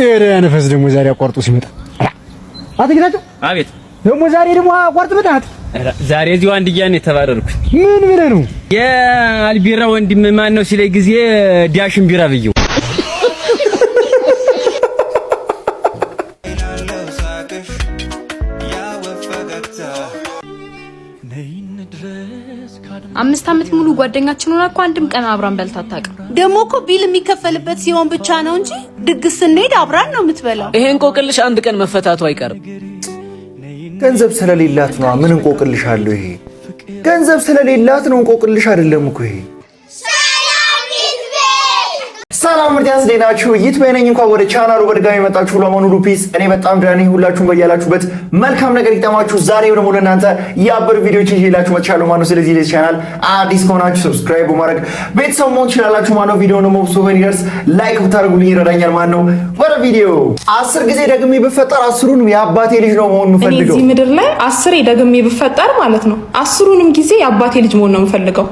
እረ ነፈስ ደግሞ ዛሬ አቋርጦ ሲመጣ አትግዳቸው። አቤት ደግሞ ዛሬ ደግሞ አቋርጦ መጣት። ዛሬ እዚሁ አንድያ ነው የተባረርኩት። ምን ብለህ ነው? የአልቢራ ወንድም ማን ነው ሲለኝ ጊዜ ዳሽን ቢራ ብየው። አምስት ዓመት ሙሉ ጓደኛችን ሆና እኮ አንድም ቀን አብራን በልታ አታውቅም። ደግሞ እኮ ቢል የሚከፈልበት ሲሆን ብቻ ነው እንጂ ድግስ ስንሄድ አብራን ነው የምትበላው። ይሄን እንቆቅልሽ አንድ ቀን መፈታቱ አይቀርም። ገንዘብ ስለሌላት ነው። ምን እንቆቅልሽ አለው ይሄ? ገንዘብ ስለሌላት ነው እንቆቅልሽ አይደለም እኮ ይሄ። ሰላም ምርጥ ያስደናችሁ ይትበይነኝ እንኳን ወደ ቻናሉ በድጋሚ መጣችሁ። ለማኑሉ ፒስ እኔ በጣም ደህና ነኝ። ሁላችሁም በያላችሁበት መልካም ነገር ይጠማችሁ። ዛሬ ደግሞ ለእናንተ ያበሩ ቪዲዮዎች ይዤላችሁ መጥቻለሁ ማለት ነው። ስለዚህ ለዚህ ቻናል አዲስ ከሆናችሁ ሰብስክራይብ በማድረግ ቤተሰብ መሆን ትችላላችሁ ማለት ነው። ቪዲዮ ደግሞ ብዙ ይደርስ ላይክ ብታደርጉልኝ ይረዳኛል ማለት ነው። ወደ ቪዲዮ 10 ጊዜ ደግሜ ብፈጠር 10ሩንም የአባቴ ልጅ ነው መሆን የምፈልገው። እዚህ ምድር ላይ 10 ደግሜ ብፈጠር ማለት ነው 10ሩንም ጊዜ የአባቴ ልጅ መሆን ነው የምፈልገው።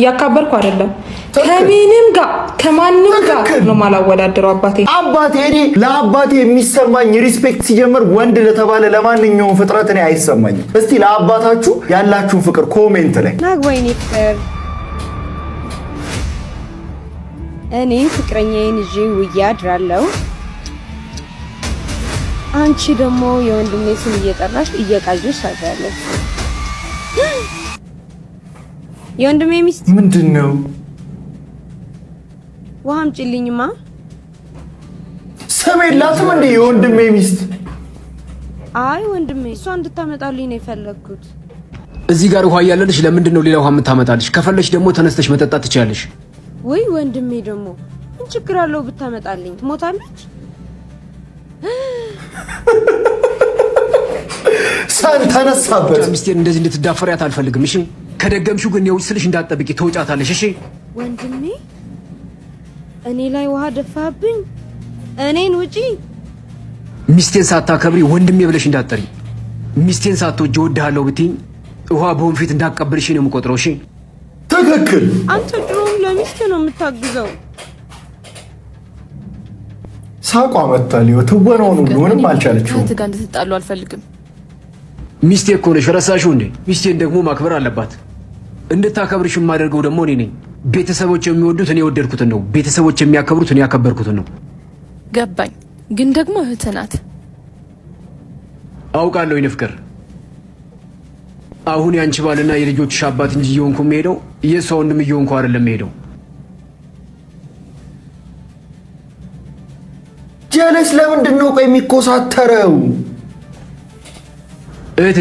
ያካበርኩ አይደለም ከማንም ጋር ነው ማላወዳደረው። አባቴ እኔ ለአባቴ የሚሰማኝ ሪስፔክት ሲጀምር ወንድ ለተባለ ለማንኛውም ፍጥረት እኔ አይሰማኝም። እስቲ ለአባታችሁ ያላችሁን ፍቅር ኮሜንት ላይ ናግወይኔ ፍቅር እኔ ፍቅረኛዬን ይዤ ውዬ አድራለሁ። አንቺ ደግሞ የወንድሜ ስም እየጠራሽ እየቃዠሽ ታድራለሽ። የወንድሜ ሚስት ምንድነው? ውሃ አምጪልኝማ። ስም የላትም እንዴ የወንድሜ ሚስት? አይ ወንድሜ እሷ እንድታመጣልኝ ነው የፈለግኩት። እዚህ ጋር ውሃ እያለልሽ ለምንድን ነው ሌላ ውሃ የምታመጣልሽ? ከፈለሽ ደግሞ ተነስተሽ መጠጣት ትችያለሽ። ወይ ወንድሜ ደግሞ ምን ችግር አለው ብታመጣልኝ? ትሞታለች። ሳን ተነሳበት። ሚስቴን እንደዚህ እንድትዳፈሪያት አልፈልግም። እሺ ከደገምሽው ግን የውጭ ስልሽ እንዳትጠብቂ ተውጫታለሽ። እሺ ወንድሜ እኔ ላይ ውሃ ደፋብኝ። እኔን ውጪ። ሚስቴን ሳታከብሪ ወንድሜ ብለሽ እንዳትጠሪ። ሚስቴን ሳትወጂ እወድሃለሁ ብትይኝ ውሃ በወንፊት እንዳቀበልሽ ነው የምቆጥረው። እሺ ትክክል። አንተ ድሮም ለሚስት ነው የምታግዘው። ሳቋ መጣል ትወናውን ሁሉ ምንም አልቻለችው። ከእህት ጋር እንድትጣሉ አልፈልግም። ሚስቴ እኮ ነሽ፣ ረሳሽው እንዴ? ሚስቴን ደግሞ ማክበር አለባት። እንድታከብርሽ የማደርገው ደግሞ እኔ ነኝ። ቤተሰቦች የሚወዱት እኔ የወደድኩትን ነው። ቤተሰቦች የሚያከብሩት እኔ ያከበርኩትን ነው። ገባኝ። ግን ደግሞ እህት ናት። አውቃለሁ የኔ ፍቅር። አሁን ያንቺ ባልና የልጆችሽ አባት እንጂ እየሆንኩ የምሄደው የእሷ ወንድም እየሆንኩ አይደለም የምሄደው። ጀለስ ለምንድን ነው ቆይ የሚኮሳተረው? እህቴ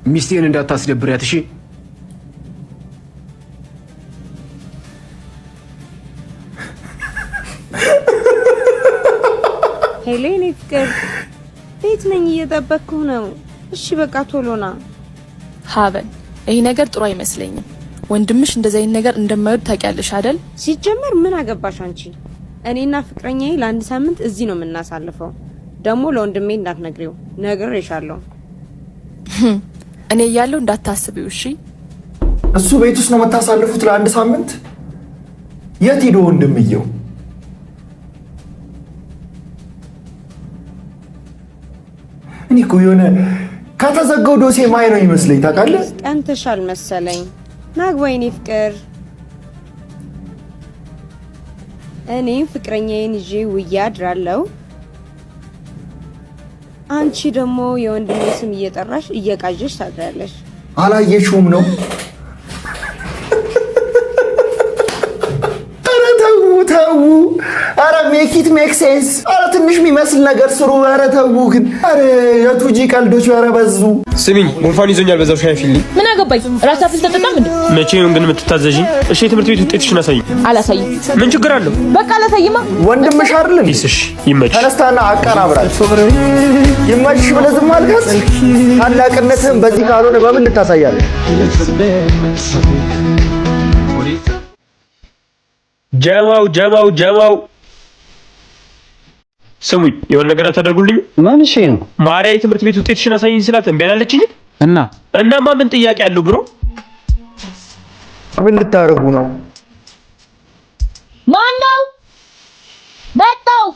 ሚስቴን እንዳታስደብሪያት እሺ። ሄሌኔ ፍቅር ቤት ነኝ እየጠበቅኩህ ነው። እሺ በቃ ቶሎና። ሀበን ይሄ ነገር ጥሩ አይመስለኝም። ወንድምሽ እንደዚህ አይነት ነገር እንደማይወድ ታውቂያለሽ አይደል? ሲጀመር ምን አገባሽ አንቺ? እኔና ፍቅረኛዬ ለአንድ ሳምንት እዚህ ነው የምናሳልፈው። ደግሞ ለወንድሜ እንዳትነግሪው ነግሬሻለሁ። እኔ እያለሁ እንዳታስቢው እሺ። እሱ ቤት ውስጥ ነው የምታሳልፉት ለአንድ ሳምንት? የት ሄዶ ወንድምየው? እኔ እኮ የሆነ ከተዘጋው ዶሴ ማይ ነው ይመስለኝ። ታውቃለህ? ቀንተሻል መሰለኝ። ናግወይኔ ፍቅር እኔ ፍቅረኛዬን ይዤ ውዬ አድራለሁ። አንቺ ደግሞ የወንድሜ ስም እየጠራሽ እየቃዠሽ ታድራለሽ። አላየሽውም ነው? ኧረ ተው። ኧረ ሜክ ኢት ሜክ ሴንስ። ኧረ ትንሽ የሚመስል ነገር ስሩ። ኧረ ተው ግን። ኧረ የቱጂ ቀልዶች ኧረ በዙ። ስሚኝ ጉንፋን ይዞኛል፣ በዛው ሻይ ፊልኝ። ምን አገባኝ? ራስ አፍል ተጠጣም እንዴ? መቼ ነው ግን የምትታዘዥኝ? እሺ የትምህርት ቤት ውጤትሽን አሳይኝ። አላሳይም። ምን ችግር አለው? በቃ አላሳይማ። ወንድምሽ አይደል? ይስሽ ይመች። ተነስታና አቀናብራት። ይመችሽ ብለህ ዝም አልካት? ታላቅነትህን በዚህ ካልሆነ በምን ልታሳያለህ? ጀማው ስሙኝ፣ የሆነ ነገር አታደርጉልኝ? ማን እሺ ነው? ማርያም የትምህርት ቤት ውጤትሽን አሳይኝ ስላት እምቢ አላለችኝ። እናማ ምን ጥያቄ አለው ብሮ? ምን ልታረጉ ነው? ማን ነው? መጣው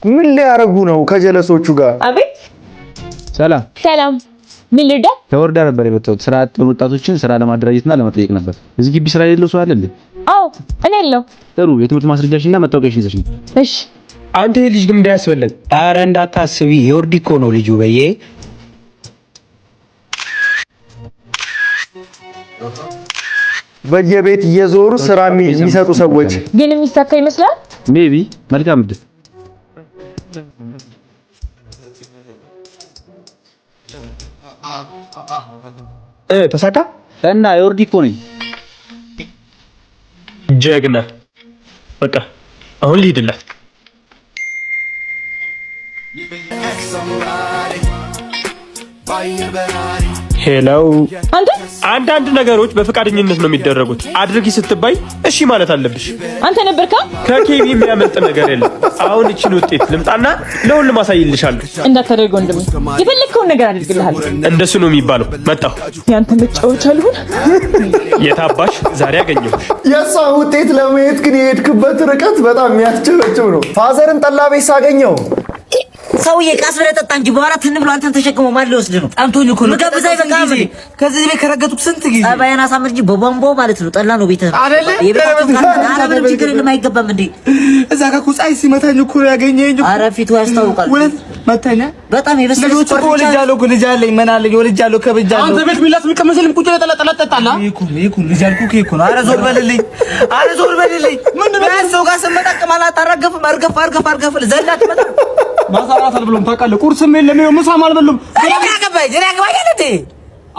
ምን ሊያረጉ ነው ከጀለሶቹ ጋር? አቤት ሰላም ሰላም። ምን ልርዳ? ተወርዳ ነበር የመጣሁት ስራ አጥ ወጣቶችን ስራ ለማደራጀትና ለመጠየቅ ነበር። እዚህ ግቢ ስራ የሌለው ሰው አለ እንዴ? አዎ እኔ ያለው። ጥሩ የትምህርት ማስረጃሽና መታወቂያሽን ይዘሽ ነይ። እሺ። አንተ ልጅ ግን እንዳያስበለት። ኧረ እንዳታስቢ የወርዲ እኮ ነው ልጁ በየ በየቤት እየዞሩ ስራ የሚሰጡ ሰዎች ግን የሚሳካ ይመስላል። ሜቢ መልካም እድል። ተሳካ እና የወርዲ እኮ ነኝ። ጀግና። በቃ አሁን ልሂድላት። ሄሎ አንተ አንዳንድ ነገሮች በፈቃደኝነት ነው የሚደረጉት። አድርጊ ስትባይ እሺ ማለት አለብሽ። አንተ ነበርካ? ከኬቢ የሚያመልጥ ነገር የለም። አሁን እቺን ውጤት ልምጣና ለሁሉም አሳይልሻለሁ። እንዳታደርገው ወንድሜ፣ የፈለግከውን ነገር አድርግልሃል። እንደሱ ነው የሚባለው። መጣሁ። ያንተ መጫወቻ አልሆን። የታባሽ ዛሬ አገኘሁሽ። የሷ ውጤት ለማየት ግን የሄድክበት ርቀት በጣም የሚያስጨበጭብ ነው። ፋዘርን ጠላ ቤት ሳገኘው ሰውዬ ቃስ ብለህ ጠጣ እንጂ በኋላ ትን ብሎ አንተን ተሸክሞ ማን ሊወስድ ነው? ጠንቶኝ እኮ ነው። ከብዛ ይበቃል። ከዚህ ቤት ከረገጥኩ ስንት ጊዜ ጸባይን አሳምር እንጂ በቧንቧ ማለት ነው። ጠላ ነው ቤት አይደለ? የቤታችሁ ምንም ችግር የለም። አይገባም እንዴ? እዛ ጋር እኮ ፀሐይ ሲመታኝ እኮ ያገኘኝ። ኧረ ፊቱ ያስታውቃል። ወለት መታኛ በጣም የበሰለ ልጅ እኮ ወልጃለሁ እኮ ልጅ አለኝ። ምን አለኝ? ወልጃለሁ ከብጃለሁ። አንተ ቤት ሚላት ምቀመሰልም ቁጭ ለጠላ ጠላ ጠጣላ ይኩን ልጅ አልኩህ እኮ ነው። ኧረ ዞር በልልኝ፣ ኧረ ዞር በልልኝ። ምን ነው ሰው ጋር ስመጣ ማላት አረገፍ አርገፍ ዘላት መጣ ማሳራት አልብሎም ታውቃለህ። ቁርስም የለም ይኸው ምሳም አልበሉም። እኔ አገባኝ እንዴ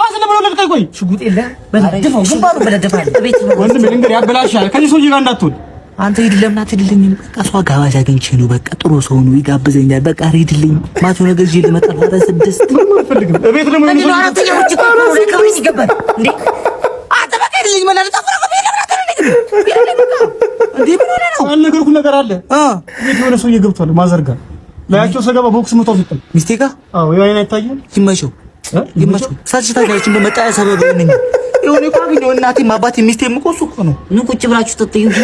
አስለ ብሎ ለልቀይ ቆይ ሽጉጥ የለ በደፈው ግንባሩ በለደፋል ቤት ነው ወንድም ልንገር ያበላሻል። ከዚህ ሰውዬ ጋር እንዳትሆን አንተ ሂድልኝ አትሂድልኝ። በቃ ሰው ጋባዥ አግኝቼ ነው። በቃ ጥሩ ሰው ነው ይጋብዘኛል። በቃ ሂድልኝ ማቶ ነገር ይዤ ልመጣ ወደ 6 ምንም አልፈልግም። እቤት ደግሞ ምን ነው አራተኛ ውጭ ከሆነ ይገባል እንዴ አንተ በቃ ሂድልኝ ማለት ተፈራ እንዴ ምን ሆነ ነው አልነገርኩህ ነገር አለ ቤት የሆነ ሰውዬ ገብቷል ማዘርጋ ላያቸው ሰገባ ቦክስ መታው ሲጥል ሚስቴካ አዎ ያይና ይታያል። ይመቸው ሳችታጋችን በመጣ ሰበብ ነኝ የሆነ እኮ አግኘው እናቴም አባቴም ሚስቴም እኮ እሱ እኮ ነው። ኑ ቁጭ ብላችሁ ተጠዩ እንጂ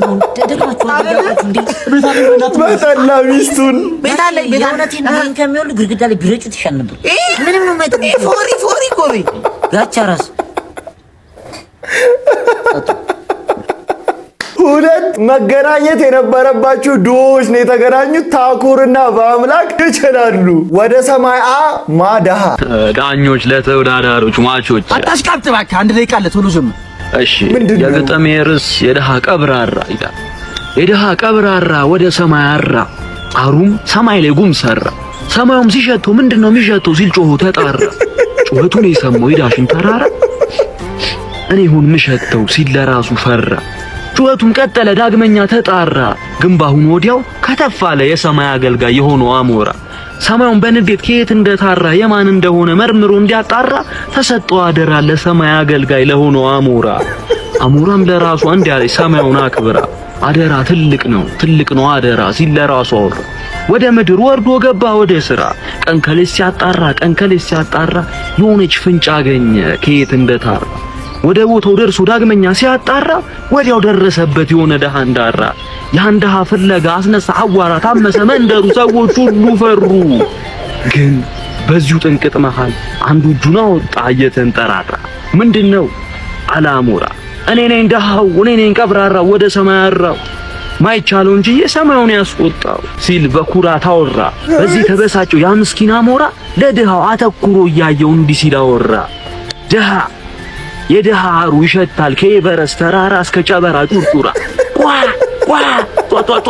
ነው ደደማችሁ አባታችሁ እንዴ በጠላ ሚስቱን ቤታለ እውነቴን ነው ከሚወል ግድግዳ ላይ ቢረጩት ይሻል ነበር። ምንም ነው ማይጠ ፎሪ ኮሪ ጋቻ ራስ ሁለት መገናኘት የነበረባቸው ዱዎች ነው የተገናኙት። ታኩርና በአምላክ ይችላሉ። ወደ ሰማይ ማዳሃ ዳኞች ለተወዳዳሪዎች ማቾች አታሽቃብጥ እባክህ። አንድ ደቂቃ አለ ቶሎ ዝም። እሺ የግጥሜ ርዕስ የደሃ ቀብራራ ይላል። የደሃ ቀብራራ ወደ ሰማይ አራ፣ አሩም ሰማይ ላይ ጉም ሰራ። ሰማዩም ሲሸተው ምንድነው የሚሸተው ሲል ጮሆ ተጣራ። ጩኸቱን የሰማው የዳሽን ተራራ እኔ ሁን ምሸተው ሲል ለራሱ ፈራ። ጩኸቱም ቀጠለ ዳግመኛ ተጣራ። ግንባሁን ወዲያው ከተፋለ የሰማይ አገልጋይ የሆነው አሞራ። ሰማዩን በንዴት ከየት እንደታራ የማን እንደሆነ መርምሮ እንዲያጣራ ተሰጠው አደራ ለሰማይ አገልጋይ ለሆነው አሞራ። አሞራም ለራሱ እንዲህ አለች ሰማዩን አክብራ፣ አደራ ትልቅ ነው አደራ ሲል ለራሱ አወራ። ወደ ምድር ወርዶ ገባ ወደ ስራ። ቀን ከሌት ሲያጣራ የሆነች ፍንጭ አገኘ ከየት እንደታራ። ወደ ቦታው ደርሶ ዳግመኛ ሲያጣራ ወዲያው ደረሰበት የሆነ ደሃ እንዳራ። ያን ደሃ ፍለጋ አስነሳ አዋራ ታመሰ መንደሩ ሰዎች ሁሉ ፈሩ። ግን በዚሁ ጥንቅጥ መሃል አንዱ እጁን አወጣ እየተንጠራራ። ምንድነው አላሞራ እኔ ነኝ ደሃው እኔ ነኝ ቀብራራ ወደ ሰማይ አራው ማይቻለው እንጂ የሰማዩን ያስቆጣው ሲል በኩራት አወራ። በዚህ ተበሳጨው ያ ምስኪን አሞራ ለድሃው አተኩሮ እያየው እንዲህ ሲል አወራ። ድሃ የድሃ አሩ ይሸታል ከኤቨረስት ተራራ እስከ ጨበራ ጩርጩራ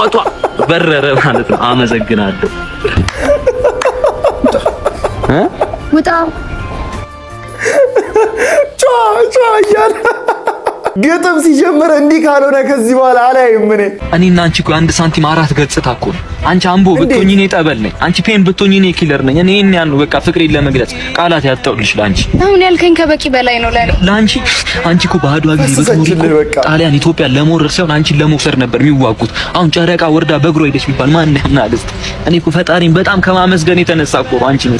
ጧ በረረ ማለት ነው። አመሰግናለሁ። ውጣ ጫ እያለ ግጥም ሲጀምር እንዲህ ካልሆነ ከዚህ በኋላ አላይም። እኔና አንቺ እኮ አንድ ሳንቲም አራት ገጽታ እኮ ነው። አንቺ አምቦ ብትሆኚ እኔ ጠበል ነኝ። አንቺ ፔን ብትሆኚ እኔ ኪለር ነኝ። እኔ ያለው በቃ ፍቅሬን ለመግለጽ ቃላት ያጣውልሽ ላንቺ። አሁን ያልከኝ ከበቂ በላይ ነው ለኔ ላንቺ። አንቺ እኮ በአድዋ ጊዜ ጣሊያን ኢትዮጵያ ለመውረር ሳይሆን አንቺን ለመውሰድ ነበር የሚዋጉት። አሁን ጨረቃ ወርዳ በእግሯ ሄደች ቢባል ማን ያምናል? እኔ እኮ ፈጣሪን በጣም ከማመስገን የተነሳ እኮ አንቺ ነው።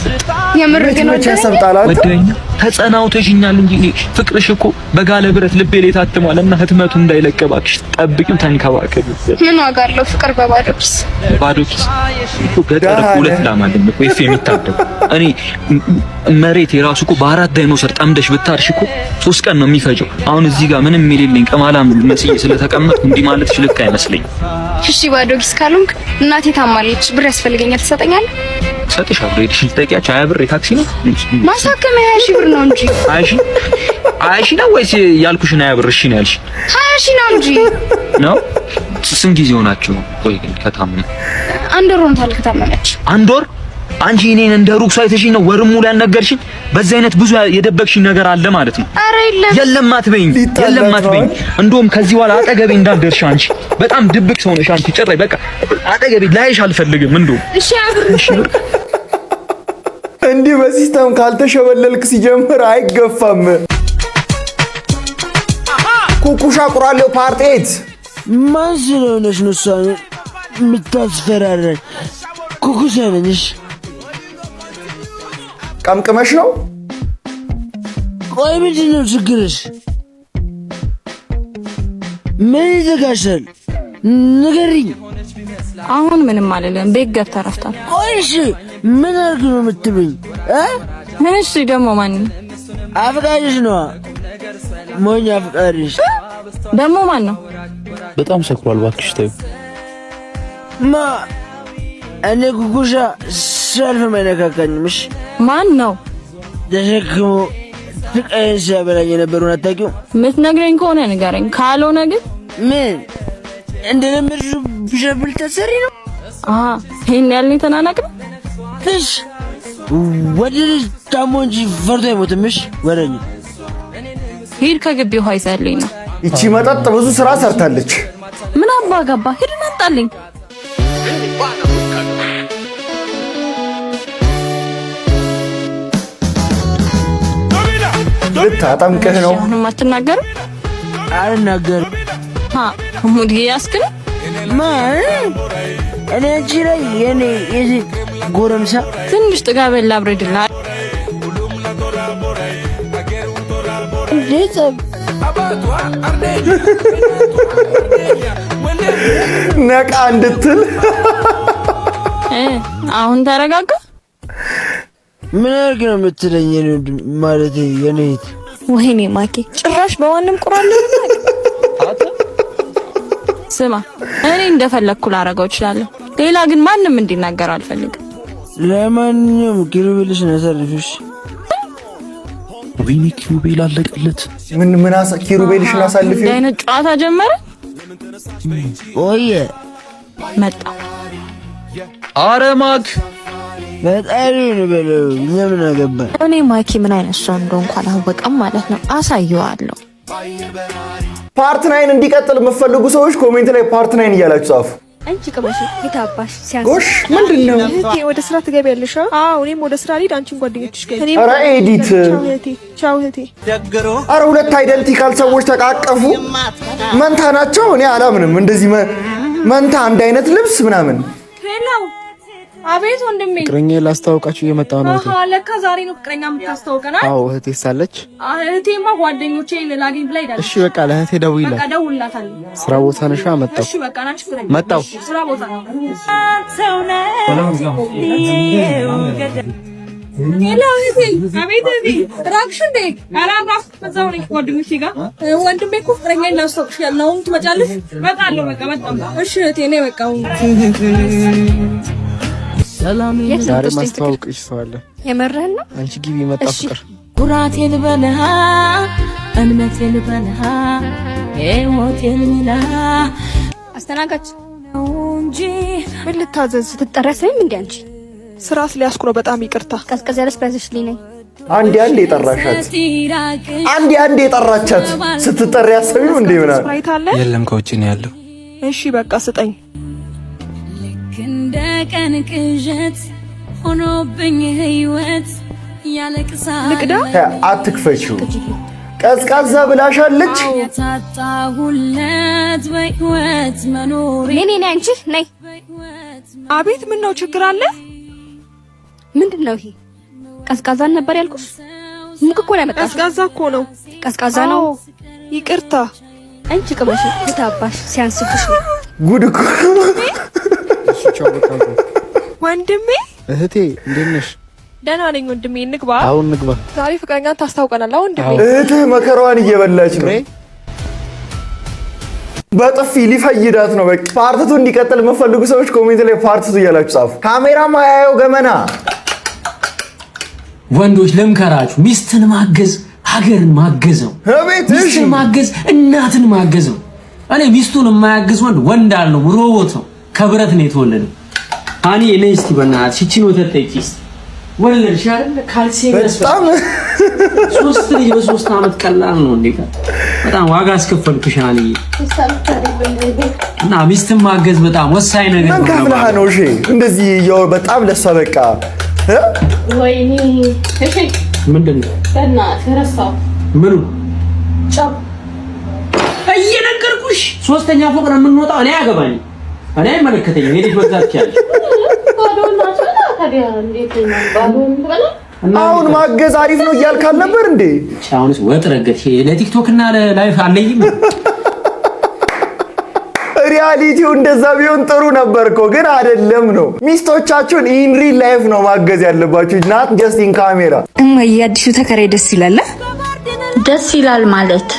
የምር ግን ወደኛ ተጸናውተሽኛል እንጂ ፍቅርሽ እኮ በጋለ ብረት ልቤ ላይ ታትሟልና ህትመቱ እንዳይለቅ እባክሽ ጠብቂው፣ ተንከባከቢው። ምን ዋጋ አለው ፍቅር በባዶ ኪስ? ባዶ ኪስ እኮ ገጠር ሁለት ላማለም እኮ ይፍ የሚታደው እኔ መሬት የራሱ እኮ በአራት ዳይኖሰር ጠምደሽ ብታርሽ እኮ 3 ቀን ነው የሚፈጀው። አሁን እዚህ ጋር ምንም የሌለኝ ቀማላም መስዬ ስለተቀመጥኩ እንዲህ ማለትሽ ልክ አይመስለኝም። እሺ ባዶ ኪስ ካልሆንክ እናቴ ታማለች፣ ብር ያስፈልገኛል፣ ትሰጠኛለህ? ሰጥሻለሁ። ሄድሽ ልጠይቂያቸው 20 ብር የታክሲ ነው ማሳከሚያ 20 ሺህ ብር ነው እንጂ 20 ሺህ ነው ወይስ ያልኩሽን 20 ብር? እሺ ነው ያልሽ 20 ሺህ ነው እንጂ ነው። ስንት ጊዜ ሆናችሁ? ቆይ ግን ከታመመ 1 ወር ሆኖታል። ከታመመች 1 ወር? አንቺ እኔን እንደ ሩቅ ሰው አይተሽኝ ነው ወር ሙሉ ያልነገርሽኝ? በዚህ አይነት ብዙ የደበቅሽኝ ነገር አለ ማለት ነው። ኧረ የለም አትበይኝ፣ የለም አትበይኝ። እንደውም ከዚህ በኋላ አጠገቤ እንዳትደርሺ። አንቺ በጣም ድብቅ ሰው ነሽ። አንቺ ጭራይ በቃ አጠገቤ ላይሽ አልፈልግም። እንደውም እሺ እንዲህ በሲስተም ካልተሸበለልክ ሲጀምር አይገፋም። ኩኩሻ ቁራሌው ፓርት 8 ማን ስለሆነሽ ነው እሷን የምታስፈራራኝ? ኩኩሻ ነሽ። ቀምቅመሽ ነው? ቆይ ምንድን ነው ችግርሽ? ምን ይዘጋሻል? ንገሪኝ። አሁን ምንም አልልም። ቤት ገብተህ ረፍታል። ቆይ እሺ ምን አድርግ ነው የምትሉኝ? እሺ ደግሞ ማን አፍቃሪሽ ነው? ሞኝ አፍቃሪሽ ደግሞ ማን ነው? በጣም ሰክሯል። እባክሽ ተይው። እኔ ኩኩሻ ሰልፍ ማይነካካኝምሽ። ማን ነው ተሸክሞ ፍቅሬን ሲያበላኝ የነበረውን አታውቂውም? የምትነግረኝ ከሆነ ንገረኝ፣ ካልሆነ ግን ምን እንደለመድሽው ብሸብል ተሰሪ ነው? ይሄን ያልኝ ተናናቅ ነው። እሺ ወደልሽ ታሞ እንጂ ፈርቶ አይሞትምሽ። ወረኝ ሂድ ከግቢው ውሃ ይዘህልኝ ነው። ይቺ መጠጥ ብዙ ስራ ሰርታለች። ምን አባ ገባ? ሂድና አምጣልኝ። ልታጠምቅህ ነው? አሁንም አትናገርም? አልናገርም። ሙድ ያስክል እኔ አንቺ ላይ የኔ የዚህ ጎረምሳ ትንሽ ጥጋበል ላብረድልህ። እንዴት ነቃ እንድትል አሁን ተረጋጋ። ምን አድርግ ነው የምትለኝ? ማለት የኔ ወይኔ ማኬ ጭራሽ በዋንም ቁራለ። ስማ እኔ እንደፈለኩ ላረጋው እችላለሁ። ሌላ ግን ማንንም እንዲናገር አልፈልግም። ለማንኛውም ኪሩቤልሽን አሳልፊሽ። ወይኔ ኪሩቤል አለቀለት። ምን ኪሩቤልሽን አሳልፊ? እንደ አይነት ጨዋታ ጀመረ። ኦየ መጣ። አረማክ በጣሪውን በለው። ምን አገባኝ እኔ ማኪ ምን አይነት ሰው እንደሆንኩ አላወቀም ማለት ነው። አሳየዋለሁ። ፓርት 9 እንዲቀጥል የምትፈልጉ ሰዎች ኮሜንት ላይ ፓርት 9 እያላችሁ ጻፉ። አንቺ ቅበሽ የታባሽ ሲያንስ ጎሽ ምንድነው? እህቴ ወደ ስራ ትገቢያለሽ? አዎ እኔም ወደ ስራ ልሂድ፣ አንቺን ጓደኞችሽ ጋር። ኧረ ኤዲት ቻው እህቴ። ኧረ ሁለት አይደንቲካል ሰዎች ተቃቀፉ። መንታ ናቸው። እኔ አላምንም እንደዚህ መንታ አንድ አይነት ልብስ ምናምን። ሄሎ አቤት ወንድሜ። ፍቅረኛ ላስታውቃችሁ እየመጣሁ ነው። አሃ ለካ ዛሬ ነው ፍቅረኛ የምታስታውቀናል? አዎ እህቴ ሳለች። እህቴማ ጓደኞቼ ላግኝ ብላ ሄዳለች። እሺ በቃ ለእህቴ ደውይላት። በቃ ደውልላታለሁ። ስራ ቦታ ነሽ? መጣሁ። እሺ በቃ ናች ፍቅረኛ መጣሁ። ስራ ቦታ ነው። ሄሎ እህቴ። አቤት እህቴ። ራቅሽ እንዴ? ኧረ አራፍ በዛው ነኝ ጓደኞቼ ጋር። ወንድሜ እኮ ፍቅረኛዬን ላስታውቅሽ ያለው አሁን ትመጫለሽ? እመጣለሁ። በቃ መጣሁ። እሺ እህቴ እኔ በቃ ዛሬ ማስተዋወቅሽ ሰው አለ። የመረህን ነው? አንቺ ግቢ። መጣ ፍቅር። ኩራቴን በልሃ እምነቴን በልሃ ሕይወቴን ሚላ አስተናጋጅ ነው እንጂ ምን ልታዘዝ? ትጠራ ሳይም እንዴ አንቺ ስራ ስለያስኩ ነው። በጣም ይቅርታ። ቀዝቀዝ ያለስ ፕራይስልኝ ነኝ። አንዴ የጠራሻት አንዴ የጠራቻት ስትጠሪ ያሰብዩ እንዴ ምናምን ስፕራይት አለ? የለም ከውጭ ነው ያለው። እሺ በቃ ስጠኝ። እንደ ቀን ቅዠት ሆኖብኝ ህይወት ያለቅሳል። ልቅዳ አትክፈቺው። ቀዝቃዛ ብላሻለች። ታጣሁለት በህይወት መኖር ነይ አንቺ ነይ። አቤት ምን ነው ችግር አለ? ምንድነው ይሄ? ቀዝቃዛን ነበር ያልኩሽ። ሙቅ እኮ ነው ያመጣው። ቀዝቃዛ እኮ ነው። ቀዝቃዛ ነው። ይቅርታ አንቺ ቅመሽ ታባሽ ሲያንስብሽ ነው። ጉድ እኮ ወንድሜ። እህቴ እንዴት ነሽ? ደህና ነኝ ወንድሜ። እንግባ። አሁን እንግባ። ዛሬ ፍቅረኛን ታስታውቀናለህ ወንድሜ። እህትህ መከራዋን እየበላች ነው። በጥፊ ሊፈይዳት ነው። በቃ ፓርትቱ እንዲቀጥል የምትፈልጉ ሰዎች ኮሜንት ላይ ፓርትቱ እያላችሁ ጻፉ። ካሜራ ማያየው ገመና። ወንዶች ለምከራችሁ፣ ሚስትን ማገዝ ሀገርን ማገዝ ነው። ሚስትን ማገዝ እናትን ማገዝ ነው። እኔ ሚስቱን የማያግዝ ወንድ አለው ሮቦት ነው። ከብረት ነው የተወለደው። አኒ እኔ እስቲ በእናትሽ እቺ ነው ተጠቂስ ወለድሽ አይደል? ካልሲ በጣም 3 ልጅ በ3 አመት ቀላል ነው እንዴ? በጣም ዋጋ አስከፈልኩሽ አኒ። እና ሚስትን ማገዝ በጣም ወሳኝ ነገር ነው። ከፍለሃ ነው እሺ። እንደዚህ ያው በጣም ለሷ በቃ ወይኔ እሺ ምንድነው? በእናትህ ረሳው። ምኑ ጫው እየነገርኩሽ 3ኛ ፎቅ ነው የምንወጣው። እኔ አገባኝ እኔ አይመለከተኝም። ሄደሽ መግዛት ይቻላል። አሁን ማገዝ አሪፍ ነው እያልካል ነበር እንዴ? አሁንስ ወጥ ረገጥ ለቲክቶክ እና ለላይፍ አለይም። ሪያሊቲው እንደዛ ቢሆን ጥሩ ነበር እኮ ግን አይደለም ነው። ሚስቶቻችሁን ኢን ሪል ላይፍ ነው ማገዝ ያለባችሁ ናት ጀስት ኢን ካሜራ። እማዬ አዲሱ ተከራይ ደስ ይላል። ደስ ይላል ማለት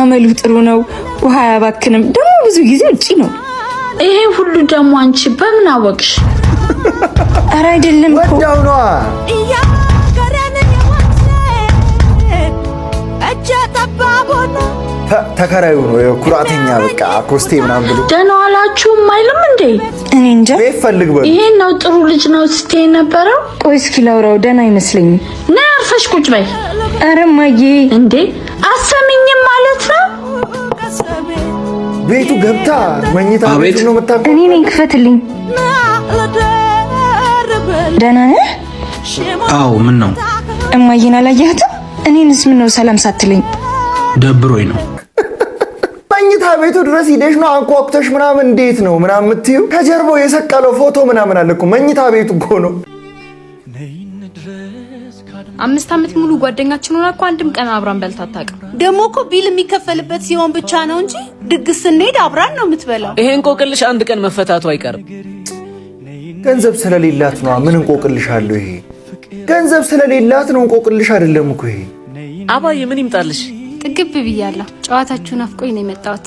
አመሉ ጥሩ ነው። ውሃ አያባክንም። ደግሞ ብዙ ጊዜ ውጪ ነው። ይሄ ሁሉ ደግሞ አንቺ በምን አወቅሽ? ኧረ አይደለም እኮ ወዳው ነው። ተከራዩ ነው ኩራተኛ በቃ ኮስቴ ምናምን ብሎ ደህና ዋላችሁም አይልም እንዴ? እኔ እንጃ ፈልግ በል። ይሄ ነው ጥሩ ልጅ ነው ስትይ ነበረው። ቆይ እስኪ ላውራው። ደህና አይመስለኝም። ነይ አርፈሽ ቁጭ በይ። ኧረ እማዬ እንዴ አሰሚኝም ማለት ነው። ቤቱ ገብታ መኝታ ቤቱ ነው መጣ። እኔ ነኝ ክፈትልኝ። ደህና ነህ? አዎ ምን ነው? እማዬን አላየሃትም? እኔንስ ምን ነው ሰላም ሳትለኝ? ደብሮኝ ነው። መኝታ ቤቱ ድረስ ሂደሽ ነው አንኳኩተሽ ምናምን እንዴት ነው ምናምን የምትይው? ከጀርባው የሰቀለው ፎቶ ምናምን አለ እኮ መኝታ ቤቱ እኮ ነው። 5 ዓመት ሙሉ ጓደኛችን ሆና እኮ አንድም ቀን አብራን በልታ አታውቅም። ደግሞ እኮ ቢል የሚከፈልበት ሲሆን ብቻ ነው እንጂ ድግስ ስንሄድ አብራን ነው የምትበላው። ይሄን እንቆቅልሽ አንድ ቀን መፈታቱ አይቀርም። ገንዘብ ስለሌላት ነው። ምን እንቆቅልሽ አለው ይሄ? ገንዘብ ስለሌላት ነው እንቆቅልሽ አይደለም እኮ ይሄ። አባዬ ምን ይምጣልሽ? ጥግብ ብያለሁ። ጨዋታችሁን አፍቆኝ ነው የመጣሁት።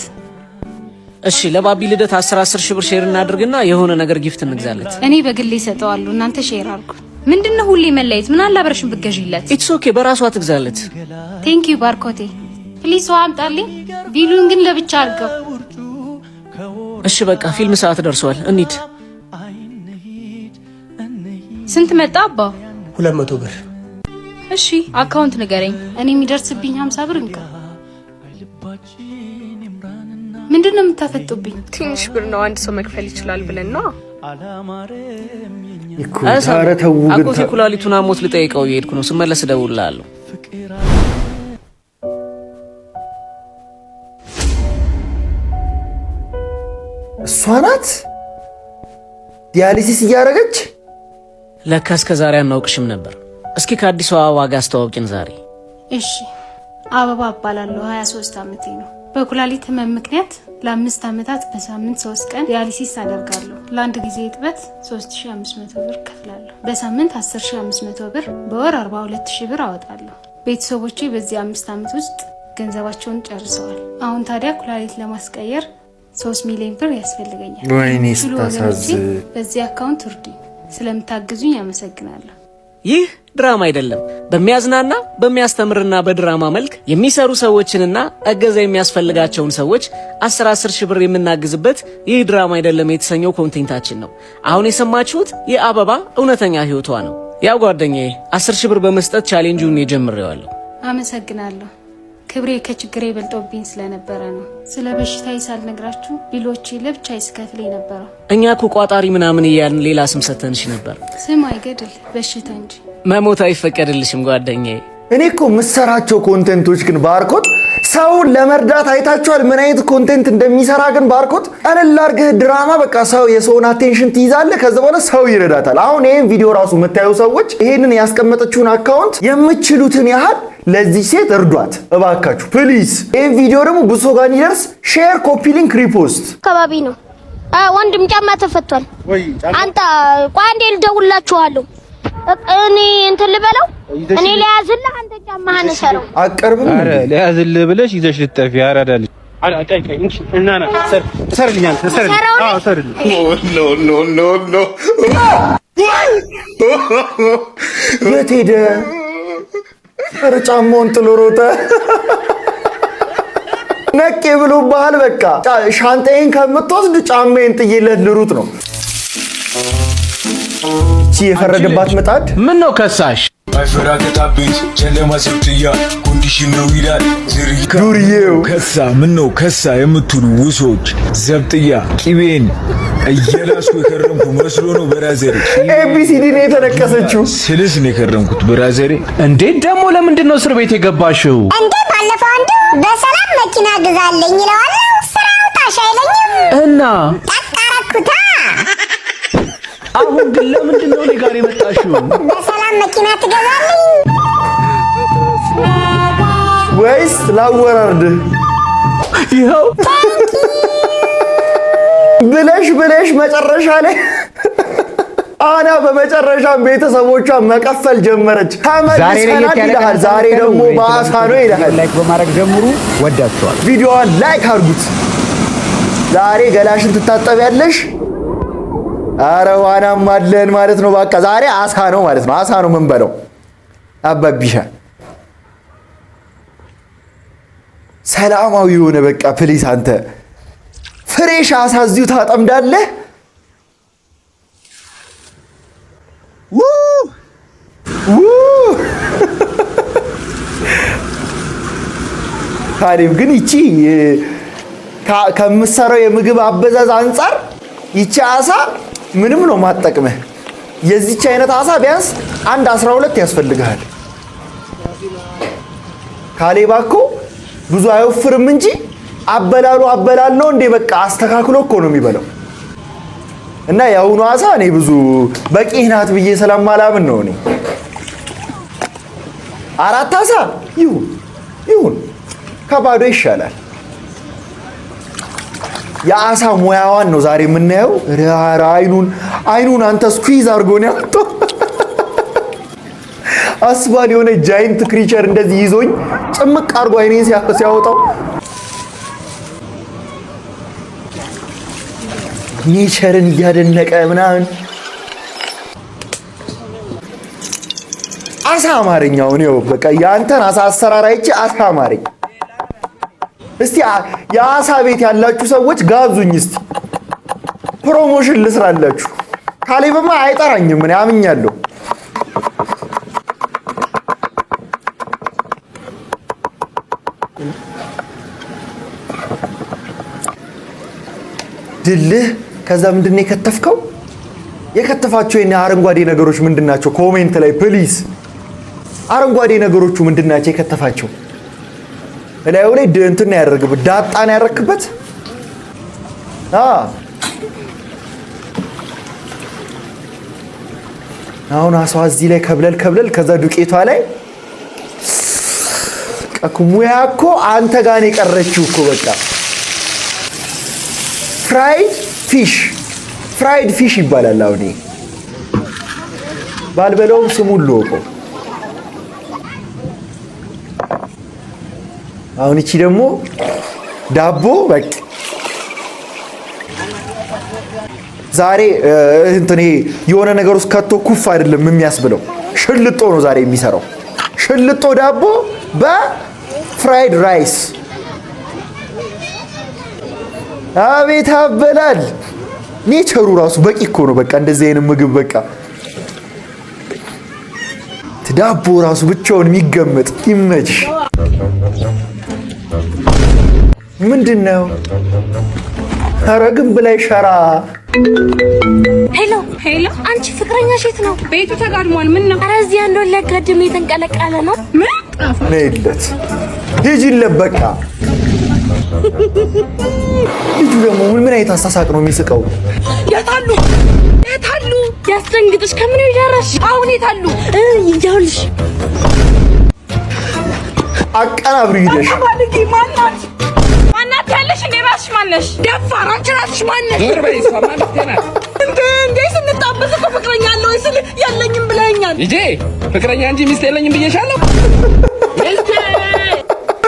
እሺ ለባቢ ልደት 10 ሺህ ብር ሼር እናድርግና የሆነ ነገር ጊፍት እንግዛለት። እኔ በግሌ ሰጠዋለሁ፣ እናንተ ሼር አድርጉ። ምንድነው ሁሌ መለየት? ምን አለ አብረሽን ብትገዢለት? ኢትስ ኦኬ በራሷ ትግዛለት። ቴንክ ዩ ባርኮቴ። ፕሊስ ውሃ አምጣልኝ። ቢሉን ግን ለብቻ አድርገው። እሺ በቃ ፊልም ሰዓት ደርሷል እንሂድ። ስንት መጣ አባ? 200 ብር። እሺ አካውንት ንገረኝ። እኔ የሚደርስብኝ 50 ብር እንካ። ምንድነው የምታፈጡብኝ? ትንሽ ብር ነው አንድ ሰው መክፈል ይችላል ብለን ነው። አቆቴ ኩላሊቱን አሞት ልጠይቀው እየሄድኩ ነው። ስመለስ እደውልልሃለሁ። እሷ ናት ዲያሊሲስ እያደረገች። ለካ እስከ ዛሬ አናውቅሽም ነበር። እስኪ ከአዲሷ አበባ ጋር አስተዋውቂን ዛሬ። እሺ አበባ እባላለሁ። 23 ዓመቴ ነው። በኩላሊት ህመም ምክንያት ለ5 ዓመታት በሳምንት 3 ቀን ዲያሊሲስ አደርጋለሁ። ለአንድ ጊዜ እጥበት 3500 ብር ከፍላለሁ። በሳምንት 10500 ብር፣ በወር 42000 ብር አወጣለሁ። ቤተሰቦቼ በዚህ 5 ዓመት ውስጥ ገንዘባቸውን ጨርሰዋል። አሁን ታዲያ ኩላሊት ለማስቀየር 3 ሚሊዮን ብር ያስፈልገኛል። ወይኔ ስታሳዝን። በዚህ አካውንት እርዱኝ። ስለምታግዙኝ አመሰግናለሁ። ይህ ድራማ አይደለም። በሚያዝናና በሚያስተምርና በድራማ መልክ የሚሰሩ ሰዎችንና እገዛ የሚያስፈልጋቸውን ሰዎች 10 ሺህ ብር የምናግዝበት ይህ ድራማ አይደለም የተሰኘው ኮንቴንታችን ነው። አሁን የሰማችሁት የአበባ እውነተኛ ህይወቷ ነው። ያው ጓደኛዬ 10 ሺህ ብር በመስጠት ቻሌንጁን የጀምሬዋለሁ። አመሰግናለሁ። ክብሬ ከችግሬ በልጦብኝ ስለነበረ ነው። ስለ በሽታዬ ሳልነግራችሁ ቢሎቼ ለብቻ ይስከፍለኝ ነበር። እኛ እኮ ቋጣሪ ምናምን እያልን ሌላ ስም ሰተንሽ ነበር። ስም አይገድል በሽታ እንጂ መሞት አይፈቀድልሽም ጓደኛዬ። እኔ እኮ የምሰራቸው ኮንቴንቶች ግን ባርኮት ሰውን ለመርዳት አይታችኋል ምን አይነት ኮንቴንት እንደሚሰራ ግን ባርኮት ቀለል አድርገህ ድራማ በቃ ሰው የሰውን አቴንሽን ትይዛለህ ከዛ በኋላ ሰው ይረዳታል። አሁን ይሄን ቪዲዮ ራሱ የምታዩ ሰዎች ይሄንን ያስቀመጠችውን አካውንት የምትችሉትን ያህል ለዚህ ሴት እርዷት እባካችሁ ፕሊዝ። ይሄን ቪዲዮ ደግሞ ብዙ ሰው ጋር እንዲደርስ ሼር፣ ኮፒ ሊንክ፣ ሪፖስት አካባቢ ነው። ወንድም ጫማ ተፈቷል። አንተ ቆይ አንዴ ልደውልላችኋለሁ። እኔ እንትን ልበለው እኔ ለያዝልህ አንተ ጫማህን ሰረው አቀርብም። አረ ለያዝልህ ብለሽ ይዘሽ ልትጠፊ አራዳልሽ። አጣይቀኝ እንጂ እናና ሰርልኛል ሰርልኝ። አዎ ሰርልኝ። ኖ የት ሄደ? ኧረ ጫማውን ጥሎ ሮጠ። ነቄ ብሎ ባህል በቃ ሻንጣዬን ከምትወስድ ጫማዬን ጥዬለት ልሩጥ ነው። እቺ የፈረደባት ምጣድ ምን ነው ከሳሽ? አይፈራ ከታቤት ጨለማ ሰብትያ ኮንዲሽን ነው ይላል ዱርዬው። ከሳ ምን ነው ከሳ የምትሉ ውሶች ዘብጥያ ቂቤን እየላስኩ የከረምኩ መስሎ ነው በራዘሬ። ኤቢሲዲ ነው የተነቀሰችው ስልስ ነው የከረምኩት በራዘሬ። እንዴት ደግሞ ለምንድን ነው እስር ቤት የገባሽው? እንዴ ባለፈው አንዱ በሰላም መኪና ግዛልኝ ይለዋል። ስራው ታሻይለኝም እና ተቀረኩታ። አሁን ግን ለምንድን ነው እኔ ጋር የመጣሽው? በሰላም መኪና ትገዛልኝ ወይስ ላወራርድ? ይኸው ብለሽ መጨረሻ ላይ አና በመጨረሻም ቤተሰቦቿን መቀፈል ጀመረች። ተመልሰናል ይላል። ዛሬ ደግሞ በአሳ ነው ይላል። ላይክ በማድረግ ጀምሩ። ወዳችኋል። ቪዲዮዋን ላይክ አድርጉት። ዛሬ ገላሽን ትታጠቢያለሽ። አረ ዋናም አለን ማለት ነው። በቃ ዛሬ አሳ ነው ማለት ነው። አሳ ነው ምን በለው አባቢሻ ሰላማዊ የሆነ በቃ ፕሊስ አንተ ፍሬሽ አሳ እዚሁ ታጠምዳለህ። ካሌብ ግን ይቺ ከምትሰራው የምግብ አበዛዝ አንጻር ይቺ አሳ ምንም ነው ማጠቅመህ። የዚች አይነት አሳ ቢያንስ 12 ያስፈልጋል። ካሌብ እኮ ብዙ አይወፍርም እንጂ አበላል ነው እንዴ በቃ አስተካክሎ እኮ ነው የሚበላው። እና ያውኑ አሳ እኔ ብዙ በቂ ናት ብዬ ስለማላምን ነው። እኔ 4 አሳ ይሁን ከባዶ ይሻላል። የአሳ ሙያዋን ነው ዛሬ የምናየው። አይኑን አንተ ስኩዊዝ አድርጎ ነው ያወጣው። አስባል የሆነ ጃይንት ክሪቸር እንደዚህ ይዞኝ ጭምቅ አድርጎ አይኔን ሲያወጣው ኔቸርን እያደነቀ ምናምን አሳ አማርኛው ነው በቃ ያንተን አሳ አሰራር አይቼ አሳ አማርኛ። እስቲ የአሳ ቤት ያላችሁ ሰዎች ጋብዙኝ፣ እስቲ ፕሮሞሽን ልስራላችሁ። ካሌብማ አይጠራኝም ምን አምኛለሁ። ድልህ ከዛ ምንድነው የከተፍከው? የከተፋቸው የኔ አረንጓዴ ነገሮች ምንድናቸው? ኮሜንት ላይ ፕሊዝ። አረንጓዴ ነገሮቹ ምንድናቸው የከተፋቸው? እላዩ ላይ እንትን ነው ያደረግበት፣ ዳጣን ያደረክበት። አሁን አሳዋ እዚህ ላይ ከብለል ከዛ ዱቄቷ ላይ ሙያ እኮ አንተ ጋር ነው የቀረችው እኮ በቃ ፍራይድ ፊሽ ይባላል። አሁን ባልበለውም ስሙን ልወቆ። አሁን እቺ ደግሞ ዳቦ በቃ ዛሬ እንትን የሆነ ነገር ውስጥ ከቶ ኩፍ አይደለም የሚያስብለው፣ ሽልጦ ነው ዛሬ የሚሰራው። ሽልጦ ዳቦ በፍራይድ ራይስ። አቤት አበላል። ኔቸሩ ራሱ በቂ እኮ ነው። በቃ እንደዚህ አይነት ምግብ በቃ ዳቦ ራሱ ብቻውን የሚገመጥ ይመችሽ። ምንድነው? ኧረ ግንብ ላይ ሸራ። ሄሎ፣ አንቺ ፍቅረኛ ሴት ነው? ቤቱ ተጋድሟል። ምን ነው? ኧረ እዚህ አንዱ ለጋድም የተንቀለቀለ ነው። ምን ነይለት ሂጂለት በቃ። ልጁ ደግሞ ምን አይነት አሳሳቅ ነው የሚስቀው? የታሉ ያስደንግጥሽ ከምን ይደረሽ? አሁን የታሉ ይያውልሽ አቀናብሪ ሂደሽ ማናት ያለሽ እንዴ? ራስሽ ማነሽ? ደፋር አንቺ ራስሽ ማነሽ? እንዴ ስንጣበስ እኮ ፍቅረኛ አለው ስል የለኝም ብለኸኛል። ልጄ ፍቅረኛ እንጂ ሚስት የለኝም ብዬሻለሁ።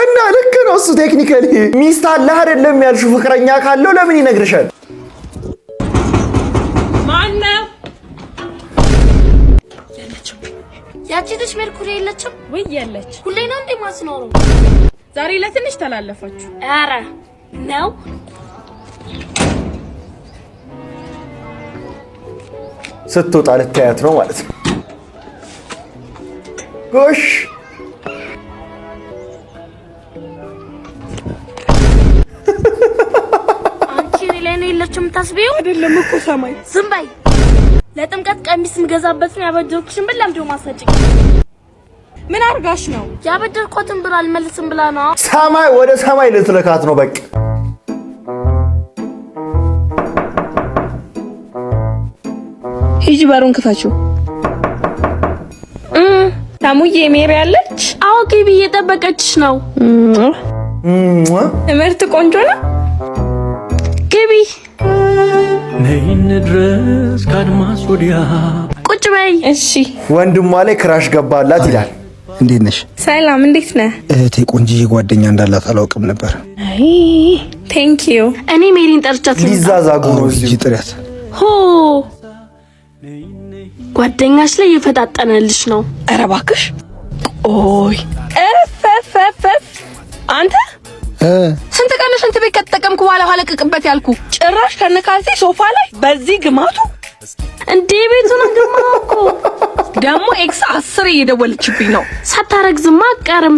እና ልክ ነው እሱ። ቴክኒካሊ ሚስት አለ አይደለም ያልሽው። ፍቅረኛ ካለው ለምን ይነግርሻል? ማነው? ያቺ ልጅ ሜርኩሪ የለችም ወይ? የለች። ሁሌ ነው እንዴ ማስኖረው? ዛሬ ለትንሽ ተላለፋችሁ። ኧረ ነው ስትወጣ ልታያት ነው ማለት ነው። ጎሽ አንቺ ላይ ነው የለችም ታስቢው? አይደለም እኮ ሰማይ። ዝም በይ። ለጥምቀት ቀሚስ ምገዛበትን ያበደርኩሽን ብላ እንደው ማሰጭኝ። ምን አርጋሽ ነው? ያበደርኩትን ብር አልመልስም ብላ ነው። ሰማይ ወደ ሰማይ ልትልካት ነው በቃ። ሂጂ በሩን ክፈችው። ታሙዬ ሜሪ ያለች? አዎ ግቢ፣ እየጠበቀችሽ ነው። ትምህርት ቆንጆ ነው። ግቢ። ነይን ድረስ ካድማስ ወዲያ ቁጭ በይ። እሺ። ወንድሟ ላይ ክራሽ ገባላት ይላል። እንዴት ነሽ? ሰላም፣ እንዴት ነህ? እህቴ ቆንጂዬ ጓደኛ እንዳላት አላውቅም ነበር። አይ ቴንክ ዩ። እኔ ሜሪን ጠርቻት ሊዛዛጉ ነው እዚህ ጥሪያት። ሆ ጓደኛሽ ላይ የፈጣጠነልሽ ነው። ኧረ እባክሽ ቆይ። አንተ ስንት ቀን ሽንት ቤት ከተጠቀምኩ በኋላ አለቅቅበት ያልኩ ጭራሽ ከነካሴ ሶፋ ላይ በዚህ ግማቱ እንዴ! ቤቱን ግማው እኮ ደግሞ ኤክስ 10 እየደወለችብኝ ነው። ሳታረግዝማ አትቀርም።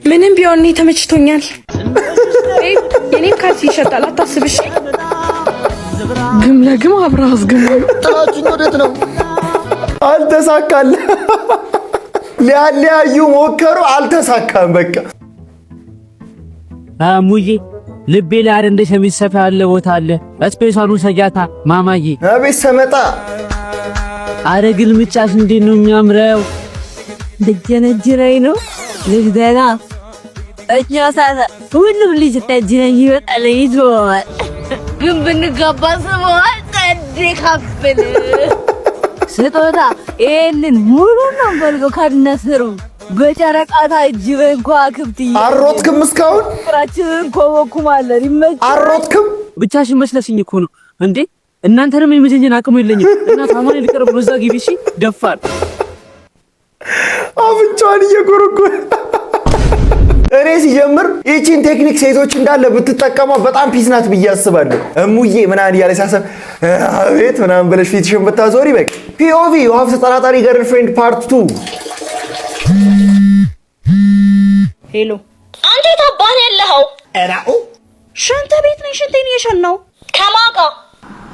ምንም ቢሆን እኔ ተመችቶኛል። የኔም ካልሲ ይሸጣል አታስብሽ። ግም ለግም አብራስ ግም ጥላችን ወዴት ነው? አልተሳካለ። ሊያለያዩ ሞከሩ፣ አልተሳካም። በቃ ሙዬ ልቤ ላይ አይደል እንደ ሸሚዝ ሰፋ ያለ ቦታ አለ። ስፔሻሉ ሰጃታ ማማዬ አቤት ሰመጣ አረ ግልምጫሽ እንዴት ነው የሚያምረው! ደጀነጅረኝ ነው ልጅ ደና እኛ ሳታ ሁሉም ልጅ ተጀነኝ ይወጣል ይዞል ግን ብንጋባ ስሟል ቀዴ ካፍል ስጦታ ይሄንን ሙሉ ነው በልጎ ካድነስሩ በጨረቃታ እጅበን ኳክብት አሮጥክም እስካሁን ፍራችን ኮወኩማለን ይመጭ አሮጥክም ብቻሽን መስለሽኝ እኮ ነው እንዴ እናንተንም የመጀንጀን አቅሙ የለኝም እና ታማኝ ልቀርብ በዛ ግቢ እሺ ደፋር አፍንጫን እየጎረጎረ እኔ ሲጀምር ይቺን ቴክኒክ ሴቶች እንዳለ ብትጠቀመው በጣም ፒስ ናት ብዬ አስባለሁ። እሙዬ ምናምን እያለ ሲያሰብ አቤት ምናምን ብለሽ ፊትሽን ብታዞሪ በቃ ፒኦቪ you have ተጠራጣሪ ገርልፍሬንድ ፓርት 2 ሄሎ አንተ ታባን ያለኸው እራኡ ሽንት ቤት ነኝ ሽንቴን የሸናው ከማጋ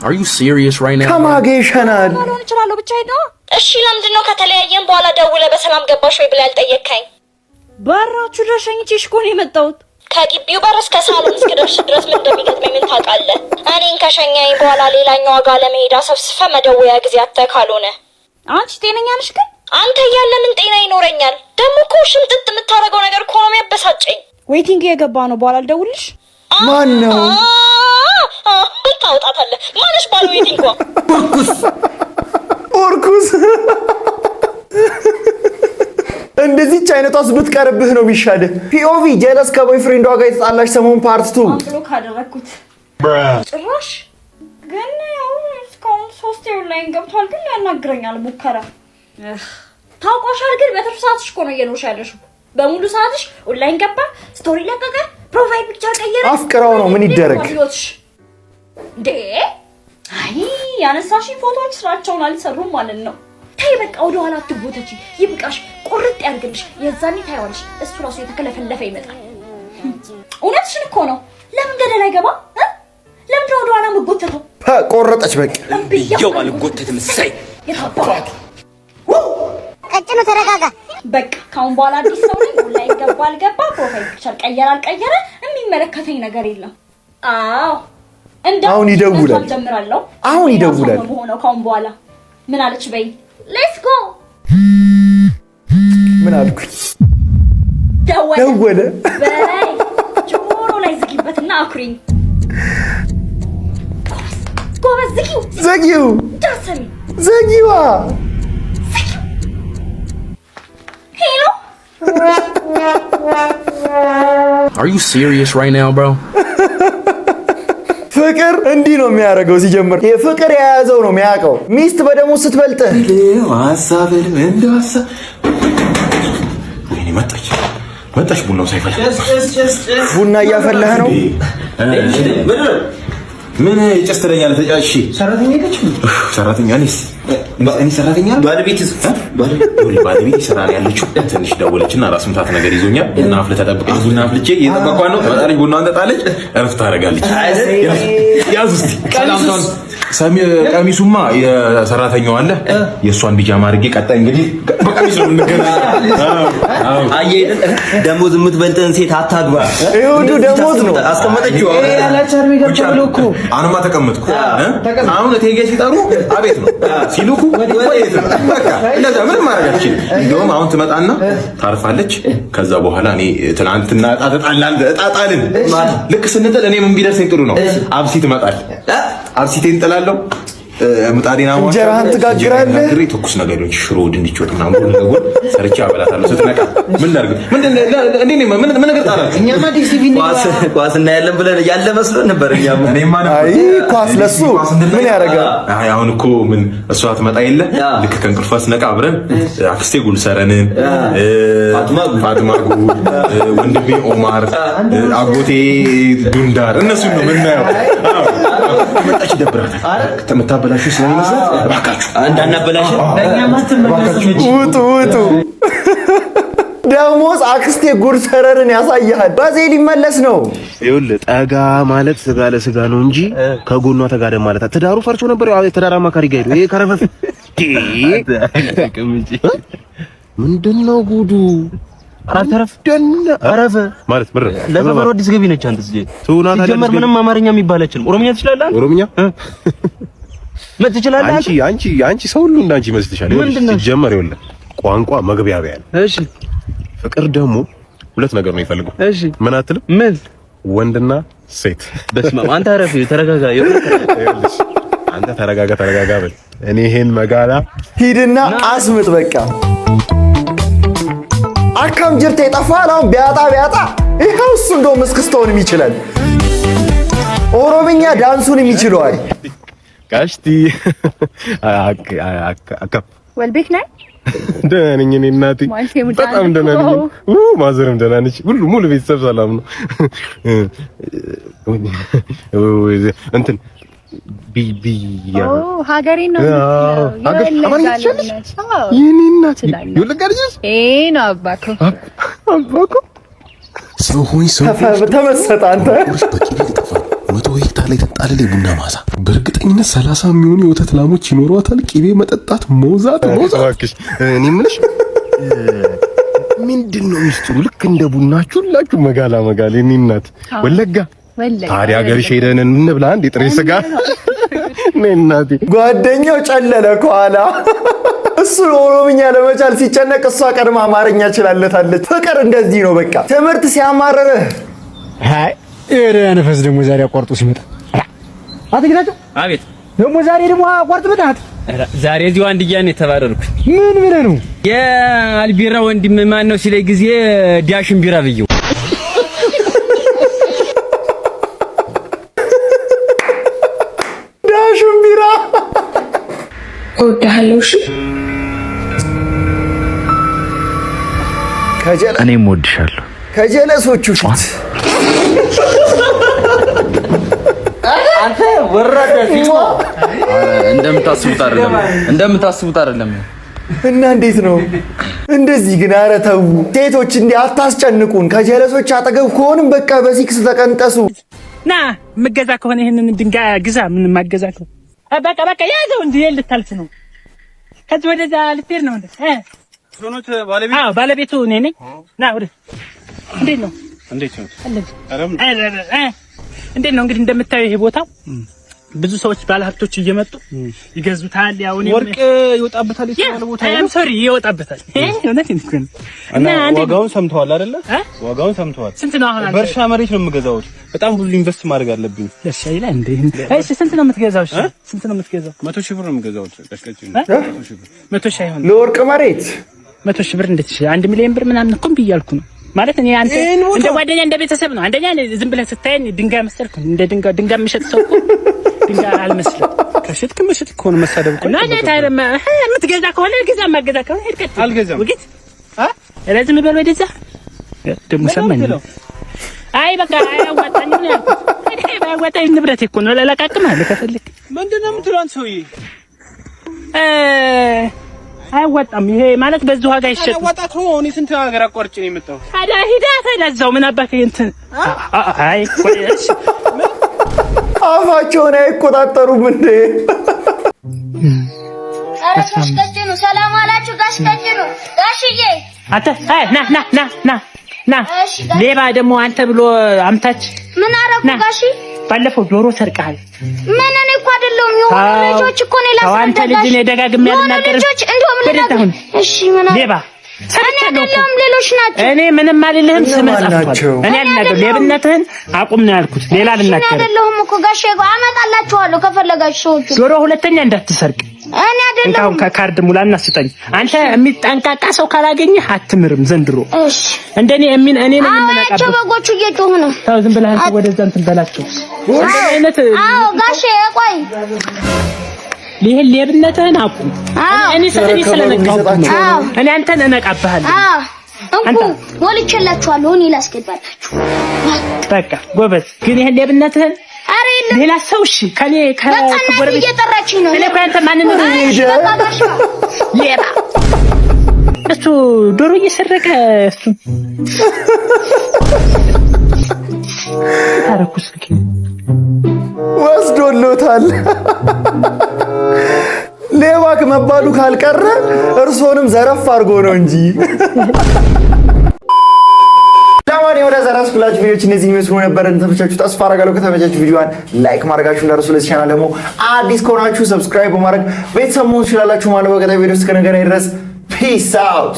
Are you serious right now? ከማጋ ይሸናል ማለውን እችላለሁ ብቻ ሄደው እሺ ለምንድን ነው ከተለያየን በኋላ ደውለ በሰላም ገባሽ ወይ ብለህ ያልጠየቅከኝ? በራችሁ ለሸኝቼሽ እኮ ነው የመጣሁት። ከግቢው በር እስከ ሳሎን እስክደርስ ድረስ ምን እንደሚገጥመኝ ምን ታውቃለህ? እኔን ከሸኛኝ በኋላ ሌላኛው ዋጋ ለመሄድ አሰብስፈ መደወያ ጊዜ አጥተህ ካልሆነ አንቺ ጤነኛ ነሽ ግን? አንተ እያለ ምን ጤና ይኖረኛል? ደግሞ እኮ ሽምጥጥ የምታደርገው ነገር እኮ ነው የሚያበሳጨኝ። ዌቲንግ የገባ ነው በኋላ አልደውልሽ። ማን ነው? ታውጣታለህ። ማንሽ ባለ ዌቲንግ ኦርኩስ እንደዚህ አይነቷስ ብትቀርብህ ነው የሚሻልህ። ፒኦቪ ጀለስ ከቦይፍሬንዷ ጋር የተጣላች ሰሞን ፓርት 2 አምጥሎ ካደረኩት ጭራሽ ግን ያው እስካሁን 3 ኦንላይን ገብቷል ግን ያናግረኛል ሙከራ ታውቆሻል። ግን በትርፍ ሰዓትሽ እኮ ነው እየኖርሽ ያለሽው። በሙሉ ሰዓትሽ ኦንላይን ገባ፣ ስቶሪ ለቀቀ፣ ፕሮፋይል ፒክቸር ቀየረ። አፍቅራው ነው ምን ይደረግ እንዴ? አይ ያነሳሽ ፎቶዎች ስራቸውን አልሰሩም ማለት ነው። ታይ በቃ ወደ ኋላ አትጎተቺ፣ ይብቃሽ፣ ቁርጥ ያርግልሽ። የዛኔ ታይዋለሽ እሱ ራሱ የተከለፈለፈ ይመጣል። እውነትሽን እኮ ነው። ለምን ገደል አይገባ? ለምን ወደ ኋላ መጎተተው? ቆረጠች በቃ ይው አልጎተትም። ሳይ የታባቱ ቀጭኑ ተረጋጋ። በቃ ካሁን በኋላ አዲስ ሰው ነኝ። ኦንላይን ገባ አልገባ ፕሮፋይል ፒክቸር ቀየረ አልቀየረ የሚመለከተኝ ነገር የለም። አዎ አሁን ይደውላል። ጀምራለሁ። አሁን ይደውላል። ካሁን በኋላ ምን አለች በይ። ሌትስ ጎ ምን አልኩኝ? ደወለ በይ ጆሮ ላይ ዝጊበትና አኩሪኝ። ጎበዝ ዝጊው ዳሰሚ ዘጊዋ ሄሎ Are you serious right now, bro? ፍቅር እንዲህ ነው የሚያደርገው። ሲጀምር የፍቅር የያዘው ነው የሚያውቀው። ሚስት በደሙ ስትበልጥ መጣች ቡናው ሳይፈላ ቡና እያፈላህ ነው። ምን ጭስ ትለኛለህ? ተጫሺ ሰራተኛ ነች። ሰራተኛ ነች። እኔ ሰራተኛ ባለቤት ስራ ላይ ያለችው ትንሽ ደወለችና ራስ ምታት ነገር ይዞኛል። ቡና አፍልተህ ተጠብቀኝ። ቡና አፍልቼ እየጠበኳት ነው። ትመጣለች፣ ቡናዋን ጠጣለች፣ እረፍት ታደርጋለች። ያዝ እስኪ ሰላምታውን ቀሚሱማ የሰራተኛው አለ። የእሷን ቢጃማ አድርጌ ቀጣይ እንግዲህ በቀሚሱ ነው የምንገናኘው። አየህ ደሞዝ የምትበልጥን ሴት አታግባ። ይሁዱ ደሞዝ ነው አስቀመጠችው። አሁንማ ተቀመጥኩ። አሁን እቴጌ ሲጠሩ አቤት ነው ሲሉኩ ወይት ነው። በቃ እንደዛ ምንም ማድረግ አልችልም። እንደውም አሁን ትመጣና ታርፋለች። ከዛ በኋላ እኔ ትናንትና እጣጣልን ልክ ስንጥል እኔ ምን ቢደርሰኝ ጥሩ ነው። አብሲ ትመጣል። አብሲቴን ጥላለሁ። ምጣዴና ማውጣት እንጀራህን ትጋግራለህ። ግሬ ትኩስ ነገሮች ሽሮ፣ ድንች ወጥ ምናምን ሁሉ ነገር ሰርቼ አበላታለሁ። ስትነቃ ምን ላድርግ? ምን ነገር ጣላት? እኛማ ዲሲቪ ኳስ እናያለን ብለን ያለ መስሎን ነበር። እኔማ አይ ኳስ ለሱ ምን ያደርጋል? አይ አሁን እኮ ምን እሷ ትመጣ የለ ልክ ከእንቅልፏ ስነቃ አብረን አክስቴ ጉልሰረንን፣ ፋጥማ ጉል፣ ወንድሜ ኦማር፣ አጎቴ ዱንዳር እነሱን ነው የምናየው። መጣች ይደብራታል። ተመታበላሽ ስለሚመስላት እባካችሁ እንዳናበላሽ ውጡ። ደሞዝ አክስቴ ጉርሰረርን ያሳያል። በዚህ ሊመለስ ነው። ይኸውልህ ጠጋ ማለት ስጋ ለስጋ ነው እንጂ ከጎኗ ተጋደም ማለት ትዳሩ ፈርሶ ነበር። ያው ትዳር አማካሪ ጋር ሄዶ ይሄ ከረፈፍ ምንድነው ጉዱ? አረፈ ማለት ምር ለሰፈሩ አዲስ ገቢ ነች። አንተ እዚህ ሲጀመር ምንም አማርኛ የሚባላችን ኦሮምኛ ትችላለህ? ኦሮምኛ ትችላለህ? አንቺ ሰው ሁሉ እንዳንቺ ይመስልሻል? ሲጀመር ይኸውልህ ቋንቋ መግባቢያ ነው። እሺ ፍቅር ደግሞ ሁለት ነገር ነው ይፈልገው። እሺ ምን አትልም? ምን ወንድና ሴት። በስመ አብ አንተ አረፍ ተረጋጋ። አንተ ተረጋጋ በል። እኔ ይሄን መጋላ ሂድና አስምጥ በቃ። አካም ጅርቴ ጠፋል። አሁን ቢያጣ ይሄው እሱ እንደውም እስክስታውንም ይችላል። ኦሮምኛ ዳንሱንም ይችላል። ጋሽቲ አካ ወልቤክ ነኝ። ደህና ነኝ እኔ እናቴ በጣም ደህና ነኝ። ማዘርም ደህና ነች። ሙሉ ቤተሰብ ሰላም ነው። እንትን ቢያ ሀገሬ ነው የኔ እናት ይልቀርጅስ ነው አባኮ ሰው ሆይ ተመሰጠ አንተ። መቶ ሄክታር ላይ ተጣለለ ቡና ማሳ በእርግጠኝነት 30 የሚሆኑ የወተት ላሞች ይኖሯታል። ቂቤ መጠጣት ሞዛት እባክሽ። እኔ የምልሽ ምንድነው ሚስጥሩ? ልክ እንደ ቡናችሁ ሁላችሁ መጋላ የኔ እናት ወለጋ ታዲያ ሀገርሽ ሄደን እንብላ እንደ ጥሬ ስጋ እኔ እናቴ። ጓደኛው ጨለለ ከኋላ እሱ ኦሮምኛ ለመቻል ሲጨነቅ እሷ ቀድማ አማርኛ ችላለታለች። ፍቅር እንደዚህ ነው በቃ። ትምህርት ሲያማርርህ አይ ነፈስ ደግሞ ዛሬ አቋርጦ ሲመጣ አትግዳቸው። አቤት ደግሞ ዛሬ ደግሞ አቋርጥ መጣት። ዛሬ እዚሁ አንድያ ነው የተባረርኩኝ። ምን ብለህ ነው? የአልቢራ ወንድም ማን ነው ሲለኝ ጊዜ ዳሽን ቢራ ብየው ዳሽን ቢራ እወድሃለሁ። እሺ እኔም እወድሻለሁ። ከጀለሶቹ ፊት አንተ ወራዳ ፊት እንደምታስቡት አይደለም። እና እንዴት ነው እንደዚህ ግን? ኧረ ተው ሴቶች እንዲህ አታስጨንቁን። ከጀለሶች አጠገብ ከሆንም በቃ በሲክስ ተቀንጠሱ። ና መገዛ ከሆነ ይሄንን ድንጋይ ግዛ። ምን ማገዛ ከሆነ በቃ ያዘው እንዴ ልታልፍ ነው። ከዚህ ወደዛ ልትሄድ ነው እንዴ? ባለቤቱ እኔ ነኝ። ና ወደ እንዴት ነው? እንዴት ነው? እንዴት ነው እንግዲህ እንደምታየው ይሄ ቦታው ብዙ ሰዎች ባለሀብቶች እየመጡ ይገዙታል። ያው እኔ ወርቅ ይወጣበታል ይችላል ቦታ ነው ሶሪ ይወጣበታል። እውነቴን እኮ ነው። እና ዋጋውን ሰምተዋል አይደለ? ዋጋውን ሰምተዋል። ስንት ነው አሁን? በእርሻ መሬት ነው የምገዛው። በጣም ብዙ ኢንቨስት ማድረግ አለብኝ። እሺ ይላል እንዴ? እሺ ስንት ነው የምትገዛው? እሺ ስንት ነው የምትገዛው? 100,000 ብር ነው የምገዛው። ቀሽቀጭ 100,000 አይሆንም። ለወርቅ መሬት 100,000 ብር እንዴት ይችላል? 1 ሚሊዮን ብር ምናምን እኮ ብያልኩ ነው ማለት እኔ አንተ እንደ ጓደኛ እንደ ቤተሰብ ነው። አንደኛ ዝም ብለህ ስታየኝ ድንጋይ መሰልኩ። እንደ ድንጋይ የሚሸጥ ሰው እኮ ድንጋይ አልመስልም። ከሸጥክ መሸጥ እኮ ነው መሳደብ እኮ ነው። ታዲያ የምትገዛ ከሆነ ግዛ፣ የማትገዛ ከሆነ ሄድ ቀጥ። አልገዛም። ወግት ረዝም በል ወደዛ ደግሞ ሰማኝ። አይ በቃ አያዋጣኝም ነው ያልኩት። አያዋጣኝ ንብረት እኮ ነው። ለለቃቅምህ ከፈልክ ምንድን ነው የምትለው አንተ ሰውዬ? አያዋጣም። ይሄ ማለት በዚህ ዋጋ ይሸጥ። አያዋጣ ከሆነ እኔ ስንት ሀገር አቋርጬ ነው የመጣው። ታዲያ ሂዳ ተለዛው ምን አባክ እንትን አይ ቆይሽ አፋቸውን አይቆጣጠሩም እንዴ? ጋሽ ቀጭኑ ሰላም አላችሁ? ጋሽ ቀጭኑ ጋሽዬ አተ ና ሌባ ደግሞ አንተ ብሎ አምታች ምን አረኩ ጋሺ? ባለፈው ዶሮ ሰርቀሃል። ምን እኔ እኮ አይደለሁም። የሆኑ ልጆች እኮ ነው ላስረዳሽ። አንተ ልጅ ነህ ደጋግሜ ያልናገር። ልጆች እንደውም ልናገር። እሺ ምን አረ ሌባ እኔ አይደለሁም ሌሎች ናቸው። እኔ ምንም አልልህም። ስመጻፍቷል። እኔ አልናገር። ሌብነትህን አቁም ነው ያልኩት። ሌላ ልናገር። እኔ አይደለሁም እኮ ጋሼ አመጣላችኋለሁ ከፈለጋችሁ ሰዎች። ዶሮ ሁለተኛ እንዳትሰርቅ። እኔ አይደለሁም። ከካርድ ሙላና ስጠኝ። አንተ የሚጠንቃቃ ሰው ካላገኘህ አትምርም ዘንድሮ። እሺ እንደኔ እኔ ነኝ የምነቃበት። አዎ በጎቹ እየጮሁ ነው። ታው ዝም ብለህ አንተ ወደዛ እንትን በላቸው። አዎ ጋሼ ቆይ ይሄን ሌብነትህን አቁም። እኔ ስለነቃሁ እኔ አንተን እነቃብሃለሁ። እንኩ ወልቼላችኋለሁ። እኔ ላስገባላችሁ። በቃ ጎበዝ። ግን ይሄን ሌብነትህን ሌላ ሰው እሺ ከኔ ከጎረቤት እየጠራችኝ ነው። እኔ አንተ ማንን ነው ሌባ? እሱ ዶሮ እየሰረቀ እሱ ታረኩስ ወስዶሎታል። ሌባ ከመባሉ ካልቀረ እርሶንም ዘረፍ አድርጎ ነው እንጂ። ለማንኛውም ወደ ዘራስ ብላችሁ ቪዲዮዎች እነዚህ የሚመስሉ ነበር። እንደተመቻችሁ ተስፋ አደርጋለሁ። ከተመቻችሁ ቪዲዮዋን ላይክ ማድረጋችሁ እንዳትረሱ። ለዚህ ቻናል ደግሞ አዲስ ከሆናችሁ ሰብስክራይብ በማድረግ ቤተሰብ መሆን ትችላላችሁ ማለት ነው። በቀጣይ ቪዲዮ እስከነገናኝ ድረስ ፒስ አውት።